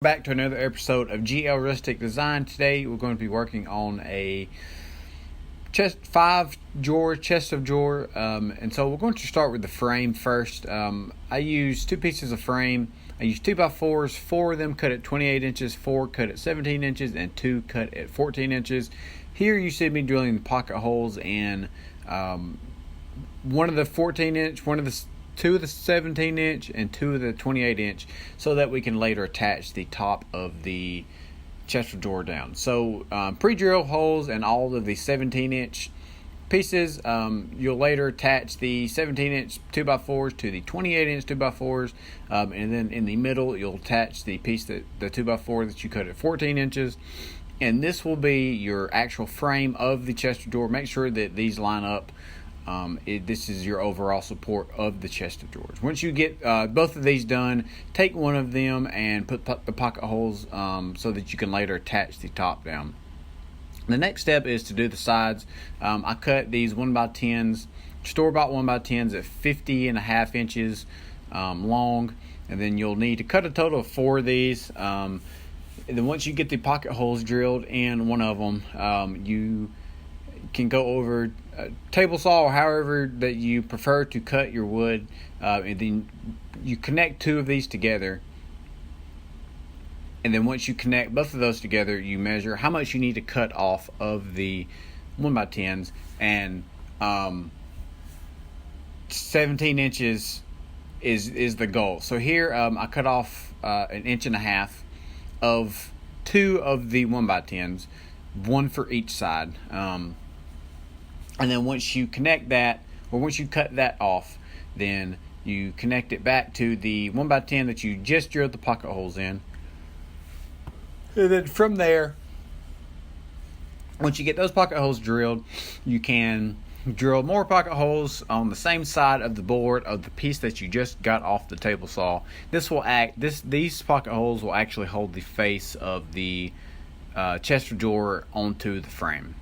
Back to another episode of GL Rustic Design. Today we're going to be working on a five drawer chest of drawer, and so we're going to start with the frame first. I use two pieces of frame. I use 2x4s, four of them cut at 28 inches, four cut at 17 inches, and two cut at 14 inches. Here you see me drilling pocket holes in one of the 14 inch, two of the 17 inch, and two of the 28 inch, so that we can later attach the top of the chest of drawer down. So pre-drill holes and all of the 17 inch pieces. You'll later attach the 17 inch 2x4s to the 28 inch 2x4s, and then in the middle you'll attach the piece the 2x4 that you cut at 14 inches. And this will be your actual frame of the chest of drawer. Make sure that these line up. This is your overall support of the chest of drawers. Once you get both of these done, take one of them and put the pocket holes so that you can later attach the top down. The next step is to do the sides. I cut these 1x10s, store-bought 1x10s at 50.5 inches long, and then you'll need to cut a total of 4 of these. And then once you get the pocket holes drilled in one of them, you can go over a table saw or however that you prefer to cut your wood, and then you connect two of these together. And then once you connect both of those together, you measure how much you need to cut off of the 1x10s, and 17 inches is the goal. So here I cut off 1.5 inches of two of the 1x10s, one for each side. And then once you connect that, or once you cut that off, then you connect it back to the 1x10 that you just drilled the pocket holes in. And then from there, once you get those pocket holes drilled, you can drill more pocket holes on the same side of the board of the piece that you just got off the table saw. These pocket holes will actually hold the face of the chest of drawer onto the frame,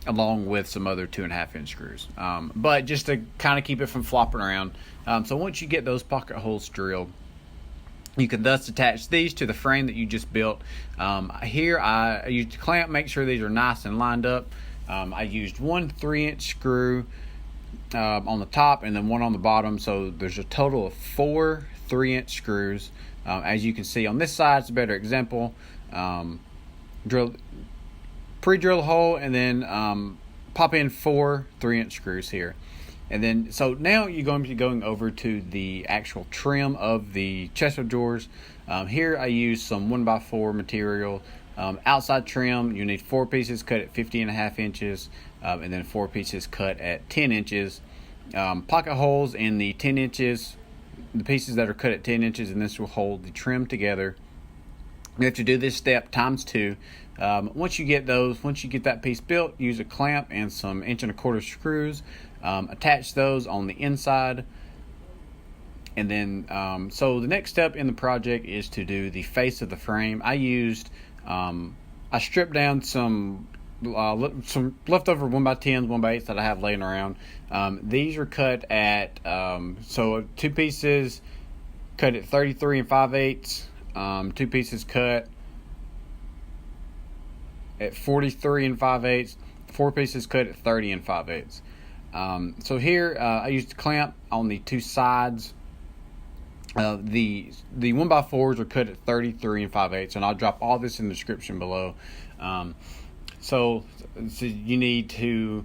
along with some other 2.5 inch screws, but just to kind of keep it from flopping around. So once you get those pocket holes drilled, you can thus attach these to the frame that you just built. Here I used a clamp, make sure these are nice and lined up. I used one 3-inch screw on the top and then one on the bottom, so there's a total of 4 3-inch screws. As you can see on this side, it's a better example. Pre-drill a hole and then pop in 4 3-inch screws here. And then, so now you're going to be going over to the actual trim of the chest of drawers. Here I use some 1x4 material. Outside trim, you need 4 pieces cut at 50.5 inches, and then 4 pieces cut at 10 inches. Pocket holes in the 10 inches, the pieces that are cut at 10 inches, and this will hold the trim together. You have to do this step times 2. Once you get that piece built, use a clamp and some 1.25 inch screws. Attach those on the inside, and then so the next step in the project is to do the face of the frame. I stripped down some leftover 1x10s, 1x8s that I have laying around. These are cut at so 2 pieces cut at 33 5/8, 2 pieces cut at 43 5/8, 4 pieces cut at 30 5/8. So here I used a clamp on the 2 sides. The 1x4s are cut at 33 5/8, and I'll drop all this in the description below. So you need to,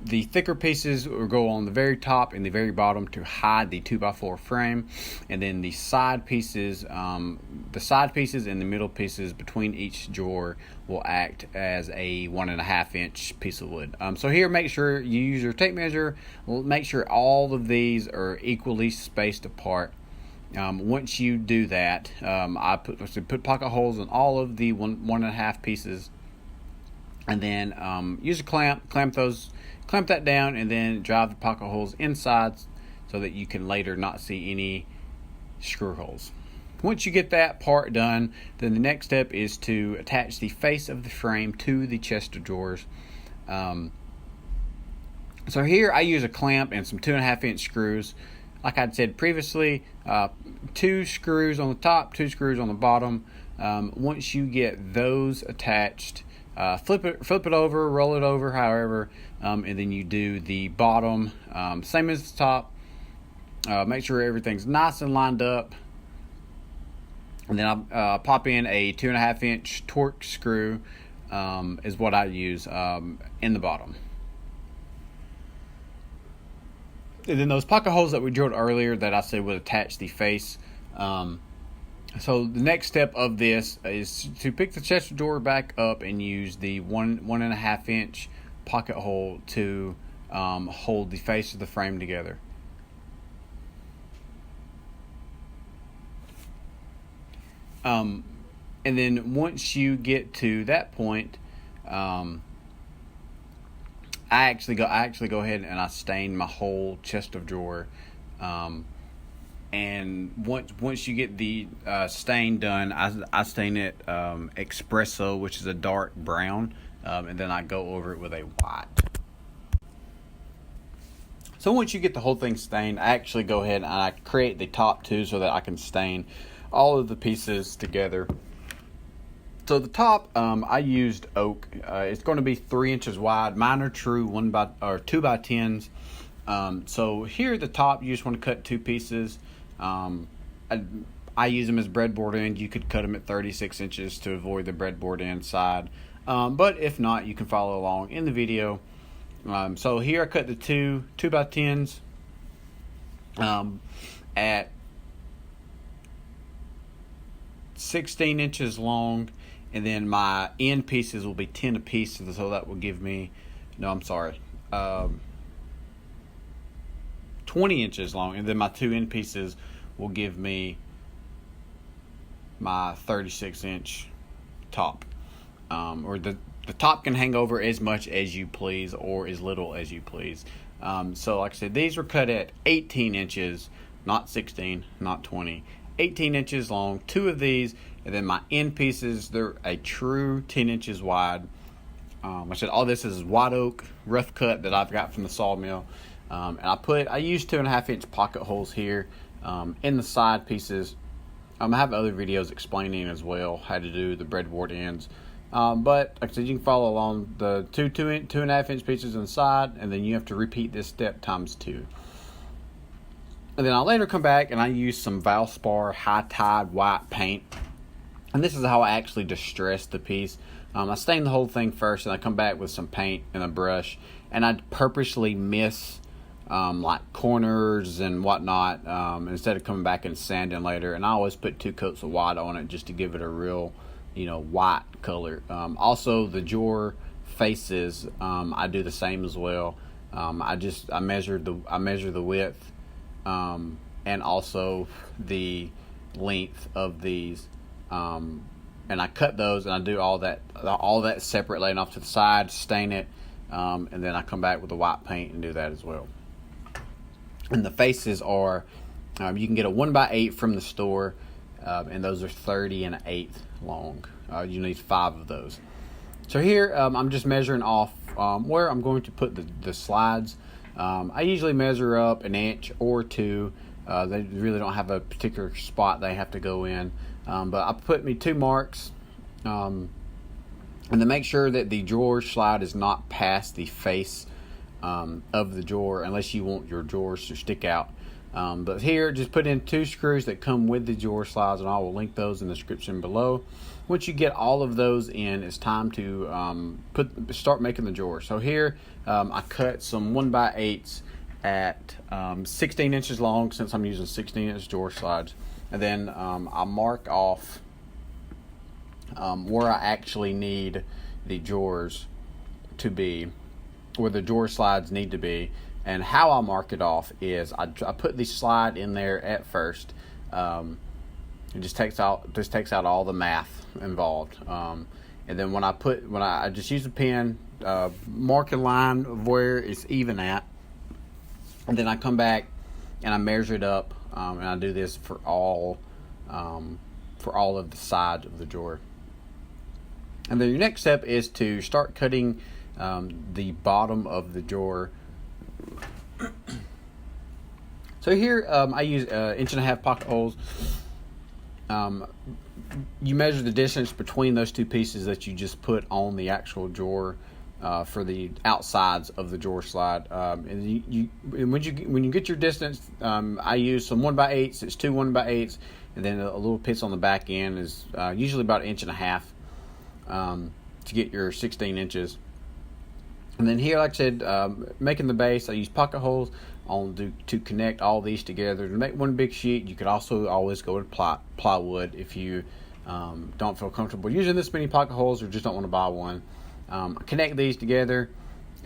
the thicker pieces will go on the very top and the very bottom to hide the 2x4 frame, and then the side pieces and the middle pieces between each drawer will act as a 1.5 inch piece of wood. So here, make sure you use your tape measure. Make sure all of these are equally spaced apart. Once you do that, I put pocket holes in all of the 1.5 pieces, and then use a clamp that down, and then drive the pocket holes inside so that you can later not see any screw holes. Once you get that part done, then the next step is to attach the face of the frame to the chest of drawers. So here I use a clamp and some 2.5 inch screws. Like I said previously, 2 screws on the top, 2 screws on the bottom. Once you get those attached, flip it over, roll it over, however, and then you do the bottom, same as the top. Make sure everything's nice and lined up. And then I pop in a 2.5 inch Torx screw, is what I use in the bottom. And then those pocket holes that we drilled earlier that I said would attach the face. So the next step of this is to pick the chest drawer back up and use the 1.5 inch pocket hole to hold the face of the frame together. And then once you get to that point, I actually go ahead and I stain my whole chest of drawer. And once you get the stain done, I stain it espresso, which is a dark brown, and then I go over it with a white. So once you get the whole thing stained, I actually go ahead and I create the top two so that I can stain all of the pieces together. So the top, I used oak. It's going to be 3 inches wide. Mine are true 2x10s. So here at the top, you just want to cut two pieces. I use them as breadboard ends. You could cut them at 36 inches to avoid the breadboard end side. But if not, you can follow along in the video. So here I cut the 2x10s at 16 inches long, and then my end pieces will be 10 a piece, so that will give me 20 inches long, and then my two end pieces will give me my 36 inch top. Or the top can hang over as much as you please or as little as you please. So like I said, these were cut at 18 inches, not 16, not 20. 18 inches long, two of these, and then my end pieces, they're a true 10 inches wide. I said all this is white oak rough cut that I've got from the sawmill, and I used 2.5 inch pocket holes here in the side pieces. I have other videos explaining as well how to do the breadboard ends, but like I said, you can follow along the 2.5 inch pieces on the side, and then you have to repeat this step times 2. And then I'll later come back and I use some Valspar High Tide white paint. And this is how I actually distress the piece. I stain the whole thing first, and I come back with some paint and a brush. And I purposely miss like corners and whatnot instead of coming back and sanding later. And I always put 2 coats of white on it just to give it a real, white color. Also, the drawer faces, I do the same as well. I measure the width. And also the length of these, and I cut those, and I do all that separate, laying off to the side, stain it, and then I come back with the white paint and do that as well. And the faces are, you can get a 1x8 from the store, and those are 30 1/8 long. You need 5 of those. So here I'm just measuring off where I'm going to put the slides. I usually measure up 1 inch or 2. They really don't have a particular spot they have to go in. But I put me 2 marks. And to make sure that the drawer slide is not past the face of the drawer, unless you want your drawers to stick out. But here, just put in 2 screws that come with the drawer slides, and I will link those in the description below. Once you get all of those in, it's time to start making the drawer. So here, I cut some 1x8s at 16 inches long, since I'm using 16-inch drawer slides. And then I mark off where I actually need the drawers to be, where the drawer slides need to be. And how I mark it off is I put the slide in there at first. It just takes out all the math involved. And then when I just use a pen, mark a line of where it's even at, and then I come back and I measure it up, and I do this for all of the sides of the drawer. And then your next step is to start cutting the bottom of the drawer. So here I use 1.5 inch pocket holes. you measure the distance between those two pieces that you just put on the actual drawer for the outsides of the drawer slide. And when you get your distance, I use some 1x8s. It's two 1x8s, and then a little piece on the back end is usually about 1.5 inches to get your 16 inches. And then here, like I said, making the base, I use pocket holes to connect all these together to make one big sheet. You could also always go with plywood if you don't feel comfortable using this many pocket holes or just don't want to buy one. Connect these together,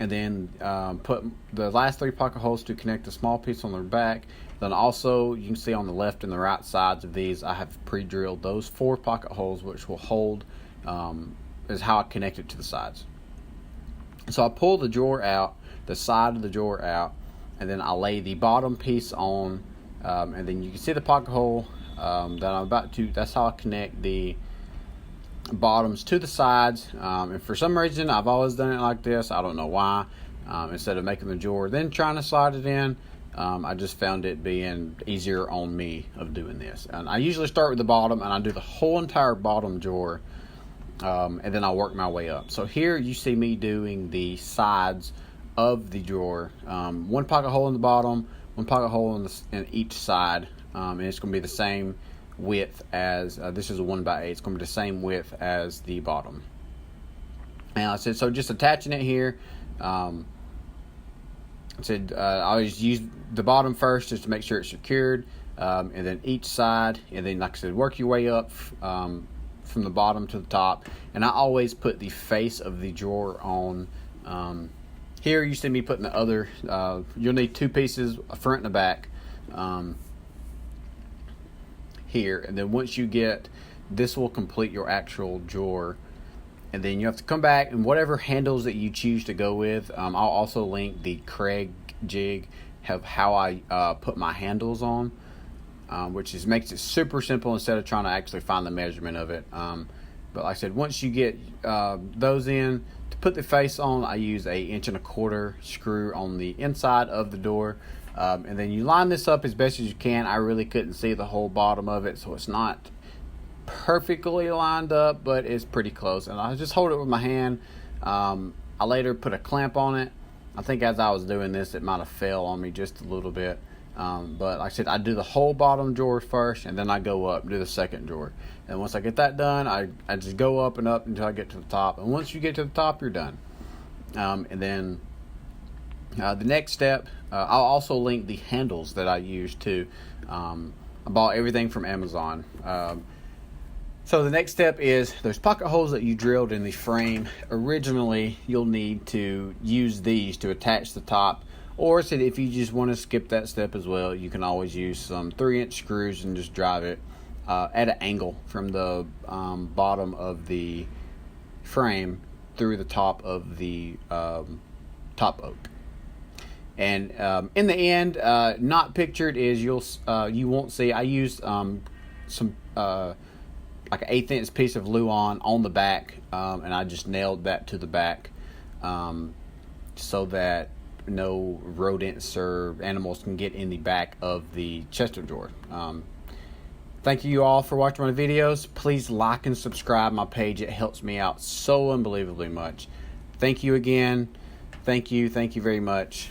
and then put the last 3 pocket holes to connect the small piece on the back. Then also, you can see on the left and the right sides of these, I have pre-drilled those 4 pocket holes, which will hold, is how I connect it to the sides. So I pull the drawer out, the side of the drawer out, and then I lay the bottom piece on, and then you can see the pocket hole that I'm about to, that's how I connect the bottoms to the sides. And for some reason, I've always done it like this. I don't know why. Instead of making the drawer, then trying to slide it in, I just found it being easier on me of doing this. And I usually start with the bottom, and I do the whole entire bottom drawer. And then I'll work my way up. So here you see me doing the sides of the drawer. 1 pocket hole in the bottom, 1 pocket hole in each side, and it's going to be the same width as this is a 1x8. It's going to be the same width as the bottom. And I said, so just attaching it here. I said I always use the bottom first just to make sure it's secured, and then each side, and then like I said, work your way up from the bottom to the top. And I always put the face of the drawer on. Here you see me putting the other, you'll need 2 pieces, a front and a back, here. And then once you get, this will complete your actual drawer. And then you have to come back, and whatever handles that you choose to go with, I'll also link the Craig jig of how I put my handles on. Which makes it super simple instead of trying to actually find the measurement of it. But like I said, once you get those in, to put the face on, I use a 1.25 inch screw on the inside of the door. And then you line this up as best as you can. I really couldn't see the whole bottom of it, so it's not perfectly lined up, but it's pretty close. And I just hold it with my hand. I later put a clamp on it. I think as I was doing this, it might have fell on me just a little bit. But like I said, I do the whole bottom drawer first, and then I go up and do the second drawer. And once I get that done, I just go up and up until I get to the top. And once you get to the top, you're done. And then the next step, I'll also link the handles that I use too. I bought everything from Amazon. So the next step is those pocket holes that you drilled in the frame. Originally, you'll need to use these to attach the top. Or if you just want to skip that step as well, you can always use some 3-inch screws and just drive it at an angle from the bottom of the frame through the top of the top oak. And in the end, not pictured is you won't see. I used some like an 1/8 inch piece of Luan on the back, and I just nailed that to the back so that no rodents or animals can get in the back of the chest of drawer. Thank you all for watching my videos. Please like and subscribe my page. It helps me out so unbelievably much. Thank you again. Thank you very much.